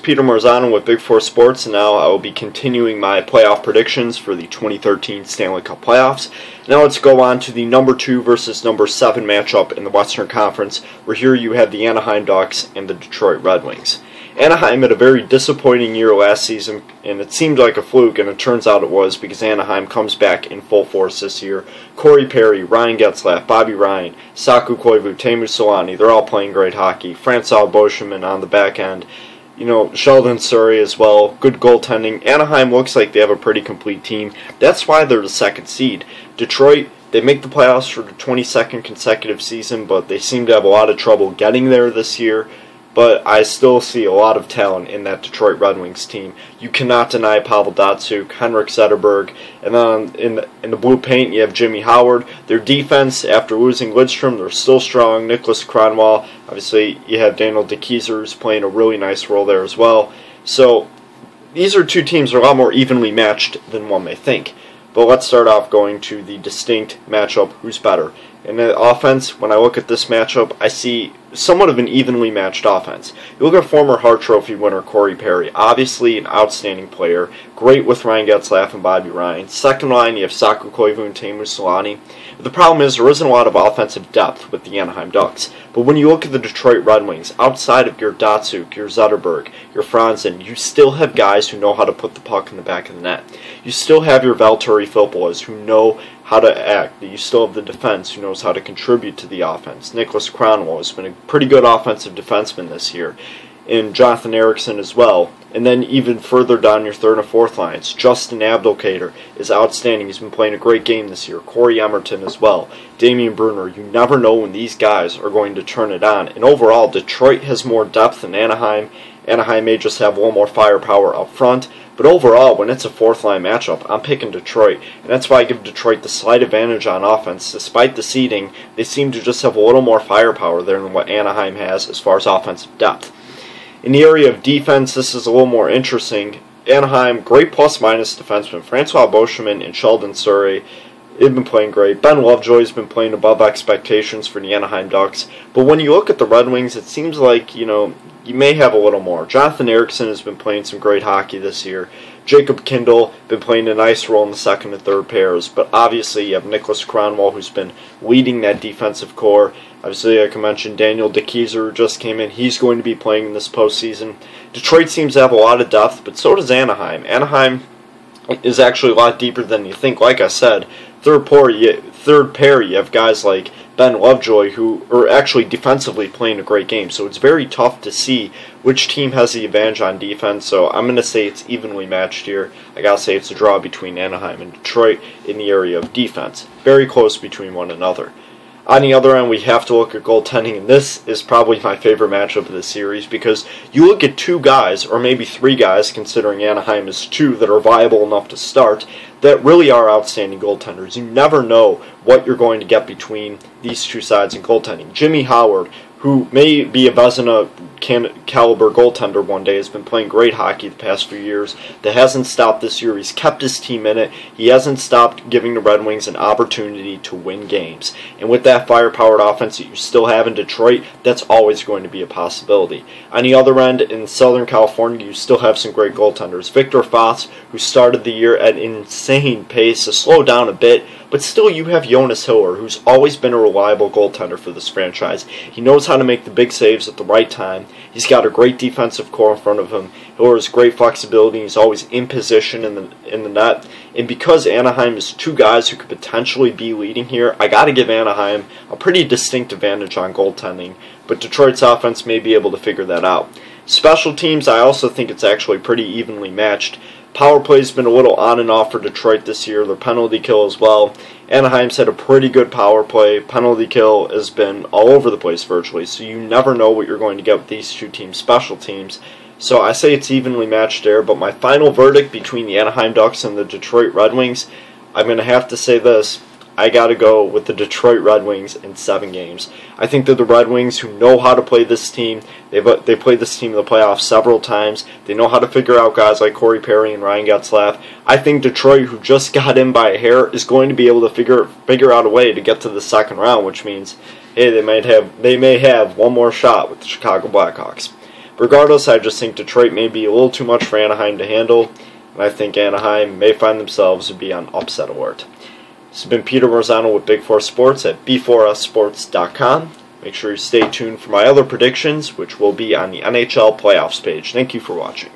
Peter Marzano with Big Four Sports, and now I will be continuing my playoff predictions for the 2013 Stanley Cup playoffs. Now let's go on to the number 2 versus number 7 matchup in the Western Conference, where here you have the Anaheim Ducks and the Detroit Red Wings. Anaheim had a very disappointing year last season, and it seemed like a fluke, and it turns out it was, because Anaheim comes back in full force this year. Corey Perry, Ryan Getzlaf, Bobby Ryan, Saku Koivu, Teemu Selanne, they're all playing great hockey. Francois Beauchemin on the back end. Sheldon Surrey as well. Good goaltending. Anaheim looks like they have a pretty complete team. That's why they're the second seed. Detroit, they make the playoffs for the 22nd consecutive season, but they seem to have a lot of trouble getting there this year. But I still see a lot of talent in that Detroit Red Wings team. You cannot deny Pavel Datsyuk, Henrik Zetterberg, and then in the blue paint you have Jimmy Howard. Their defense, after losing Lidstrom, they're still strong. Nicholas Kronwall, obviously you have Daniel DeKeyser, who's playing a really nice role there as well. So these are two teams that are a lot more evenly matched than one may think. But let's start off going to the distinct matchup, who's better. In the offense, when I look at this matchup, I see somewhat of an evenly matched offense. You look at former Hart Trophy winner Corey Perry, obviously an outstanding player, great with Ryan Getzlaf and Bobby Ryan. Second line, you have Saku Koivu and Teemu Selanne. But the problem is there isn't a lot of offensive depth with the Anaheim Ducks. But when you look at the Detroit Red Wings, outside of your Datsyuk, your Zetterberg, your Franzen, you still have guys who know how to put the puck in the back of the net. You still have your Valtteri Filppulas who know how to act. You still have the defense who knows how to contribute to the offense. Nicholas Kronwall has been a pretty good offensive defenseman this year. And Jonathan Ericsson as well. And then even further down your third and fourth lines, Justin Abdelkader is outstanding. He's been playing a great game this year. Corey Emerton as well. Damian Brunner. You never know when these guys are going to turn it on. And overall, Detroit has more depth than Anaheim. Anaheim may just have a little more firepower up front. But overall, when it's a fourth-line matchup, I'm picking Detroit. And that's why I give Detroit the slight advantage on offense. Despite the seeding, they seem to just have a little more firepower there than what Anaheim has as far as offensive depth. In the area of defense, this is a little more interesting. Anaheim, great plus-minus defensemen. Francois Beauchemin and Sheldon Surrey, they've been playing great. Ben Lovejoy's been playing above expectations for the Anaheim Ducks. But when you look at the Red Wings, it seems like, you may have a little more. Jonathan Ericsson has been playing some great hockey this year. Jacob Kindle been playing a nice role in the second and third pairs. But obviously you have Nicholas Kronwall, who's been leading that defensive core. Obviously, I can mention Daniel DeKeyser, who just came in. He's going to be playing in this postseason. Detroit seems to have a lot of depth, but so does Anaheim. Anaheim is actually a lot deeper than you think. Like I said, third pair, you have guys like Ben Lovejoy, who are actually defensively playing a great game. So it's very tough to see which team has the advantage on defense. So I'm going to say it's evenly matched here. I got to say it's a draw between Anaheim and Detroit in the area of defense. Very close between one another. On the other end, we have to look at goaltending, and this is probably my favorite matchup of the series because you look at two guys, or maybe three guys, considering Anaheim is two that are viable enough to start, that really are outstanding goaltenders. You never know what you're going to get between these two sides in goaltending. Jimmy Howard, who may be a Vezina caliber goaltender one day, has been playing great hockey the past few years. That hasn't stopped this year. He's kept his team in it. He hasn't stopped giving the Red Wings an opportunity to win games. And with that firepowered offense that you still have in Detroit, that's always going to be a possibility. On the other end, in Southern California, you still have some great goaltenders. Victor Foss, who started the year at an insane pace, to slow down a bit, but still you have Jonas Hiller, who's always been a reliable goaltender for this franchise. He knows how to make the big saves at the right time. He's got a great defensive core in front of him. Hiller has great flexibility. He's always in position in the net. And because Anaheim is two guys who could potentially be leading here, I got to give Anaheim a pretty distinct advantage on goaltending. But Detroit's offense may be able to figure that out. Special teams, I also think it's actually pretty evenly matched. Power play's been a little on and off for Detroit this year. Their penalty kill as well. Anaheim's had a pretty good power play. Penalty kill has been all over the place virtually, so you never know what you're going to get with these two teams' special teams. So I say it's evenly matched there, but my final verdict between the Anaheim Ducks and the Detroit Red Wings, I'm going to have to say this. I got to go with the Detroit Red Wings in 7 games. I think they're the Red Wings who know how to play this team. They played this team in the playoffs several times. They know how to figure out guys like Corey Perry and Ryan Getzlaf. I think Detroit, who just got in by a hair, is going to be able to figure out a way to get to the second round, which means, hey, they may have one more shot with the Chicago Blackhawks. Regardless, I just think Detroit may be a little too much for Anaheim to handle, and I think Anaheim may find themselves to be on upset alert. This has been Peter Marzano with Big 4 Sports at b4sports.com. Make sure you stay tuned for my other predictions, which will be on the NHL playoffs page. Thank you for watching.